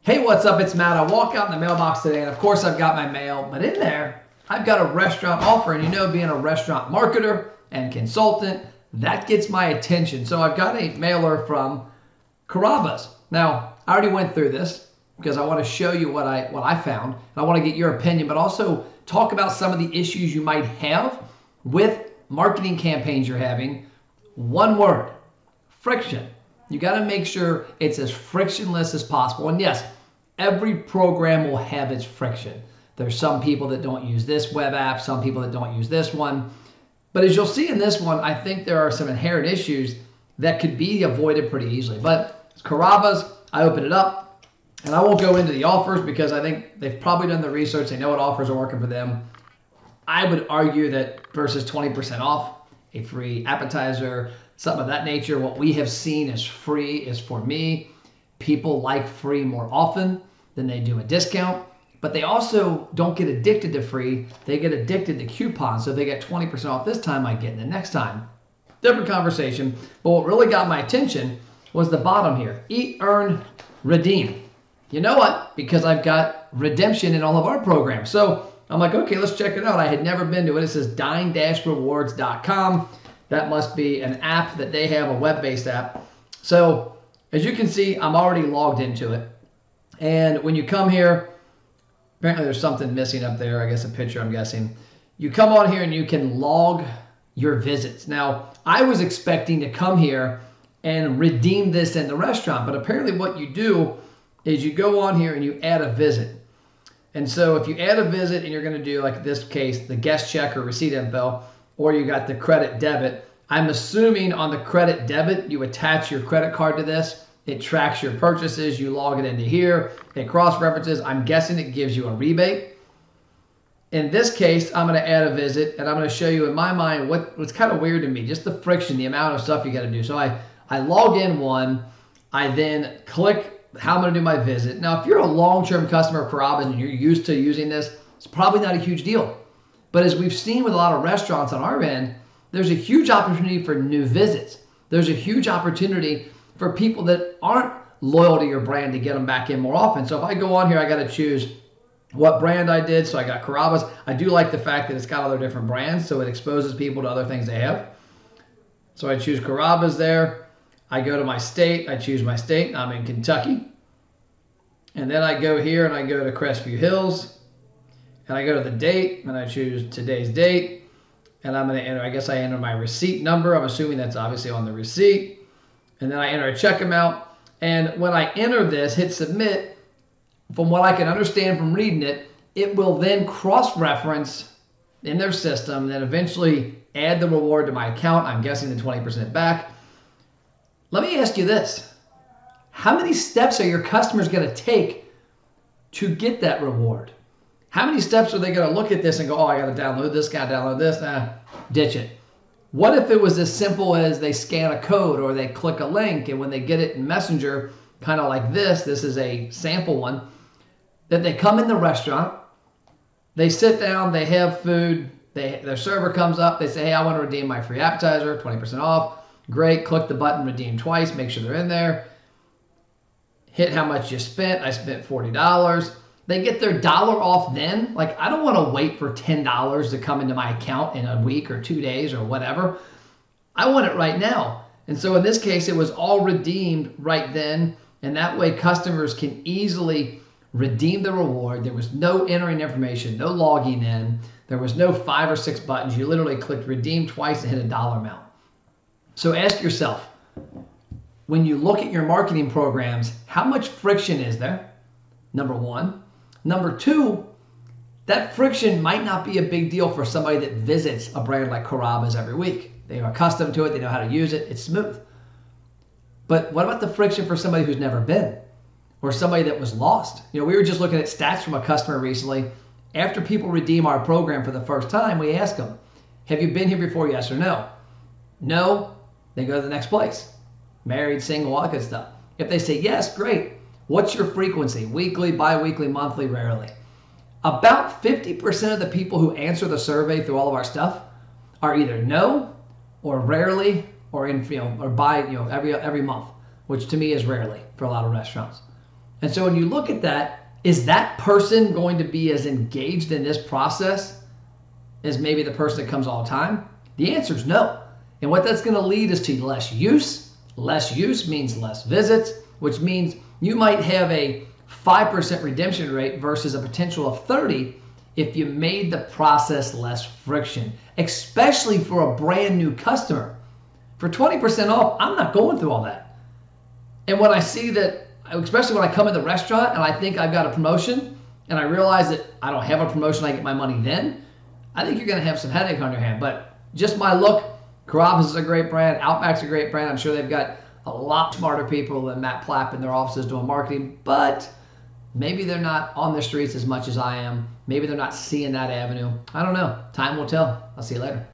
Hey, what's up? It's Matt. I walk out in the mailbox today, and of course I've got my mail, but in there, I've got a restaurant offer, and you know, being a restaurant marketer and consultant, that gets my attention. So I've got a mailer from Carrabba's. Now, I already went through this because I want to show you what I found, and I want to get your opinion, but also talk about some of the issues you might have with marketing campaigns you're having. One word: friction. You got to make sure it's as frictionless as possible. And yes, every program will have its friction. There's some people that don't use this web app, some people that don't use this one. But as you'll see in this one, I think there are some inherent issues that could be avoided pretty easily. But it's Carrabba's. I open it up, and I won't go into the offers because I think they've probably done the research. They know what offers are working for them. I would argue that versus 20% off, a free appetizer, something of that nature, what we have seen as free is, for me, people like free more often than they do a discount, but they also don't get addicted to free. They get addicted to coupons. So if they get 20% off this time, I get it the next time. Different conversation. But what really got my attention was the bottom here: eat, earn, redeem. You know what? Because I've got redemption in all of our programs. So I'm like, okay, let's check it out. I had never been to it. It says dine-rewards.com. That must be an app that they have, a web-based app. So as you can see, I'm already logged into it. And when you come here, apparently there's something missing up there. I guess a picture, I'm guessing. You come on here and you can log your visits. Now, I was expecting to come here and redeem this in the restaurant, but apparently what you do is you go on here and you add a visit. And so if you add a visit and you're going to do, like in this case, the guest check or receipt info, or you got the credit debit, I'm assuming on the credit debit, you attach your credit card to this. It tracks your purchases. You log it into here. It cross-references. I'm guessing it gives you a rebate. In this case, I'm going to add a visit, and I'm going to show you in my mind what's kind of weird to me, just the friction, the amount of stuff you got to do. So I log in one. I then click how I'm going to do my visit. Now, if you're a long-term customer of Carrabba's and you're used to using this, it's probably not a huge deal. But as we've seen with a lot of restaurants on our end, there's a huge opportunity for new visits. There's a huge opportunity for people that aren't loyal to your brand to get them back in more often. So if I go on here, I got to choose what brand I did. So I got Carrabba's. I do like the fact that it's got other different brands, so it exposes people to other things they have. So I choose Carrabba's there. I go to my state. I choose my state. I'm in Kentucky. And then I go here and I go to Crestview Hills. And I go to the date, and I choose today's date, and I'm going to enter, I guess I enter my receipt number. I'm assuming that's obviously on the receipt. And then I enter a check amount. And when I enter this, hit submit, from what I can understand from reading it, it will then cross-reference in their system, and then eventually add the reward to my account. I'm guessing the 20% back. Let me ask you this. How many steps are your customers going to take to get that reward? How many steps are they going to look at this and go, oh, I got to download this, got to download this, ditch it? What if it was as simple as they scan a code or they click a link, and when they get it in Messenger, kind of like this is a sample one, that they come in the restaurant, they sit down, they have food, their server comes up, they say, hey, I want to redeem my free appetizer, 20% off. Great, click the button, redeem twice, make sure they're in there. Hit how much you spent. I spent $40. They get their dollar off then. Like, I don't want to wait for $10 to come into my account in a week or 2 days or whatever. I want it right now. And so in this case, it was all redeemed right then. And that way customers can easily redeem the reward. There was no entering information, no logging in. There was no 5 or 6 buttons. You literally clicked redeem twice and hit a dollar amount. So ask yourself, when you look at your marketing programs, how much friction is there? Number one. Number two, that friction might not be a big deal for somebody that visits a brand like Carrabba's every week. They are accustomed to it. They know how to use it. It's smooth. But what about the friction for somebody who's never been, or somebody that was lost? You know, we were just looking at stats from a customer recently. After people redeem our program for the first time, we ask them, have you been here before, yes or no? No, they go to the next place. Married, single, all that good stuff. If they say yes, great. What's your frequency? Weekly, bi-weekly, monthly, rarely? About 50% of the people who answer the survey through all of our stuff are either no, or rarely, or in, or by, every month, which to me is rarely for a lot of restaurants. And so when you look at that, is that person going to be as engaged in this process as maybe the person that comes all the time? The answer is no. And what that's going to lead is to less use. Less use means less visits, which means you might have a 5% redemption rate versus a potential of 30 if you made the process less friction, especially for a brand new customer. For 20% off, I'm not going through all that. And when I see that, especially when I come in the restaurant and I think I've got a promotion and I realize that I don't have a promotion, I get my money then, I think you're going to have some headache on your hand. But just my look, Carrabba's is a great brand, Outback's a great brand. I'm sure they've got a lot smarter people than Matt Plapp in their offices doing marketing, but maybe they're not on the streets as much as I am. Maybe they're not seeing that avenue. I don't know. Time will tell. I'll see you later.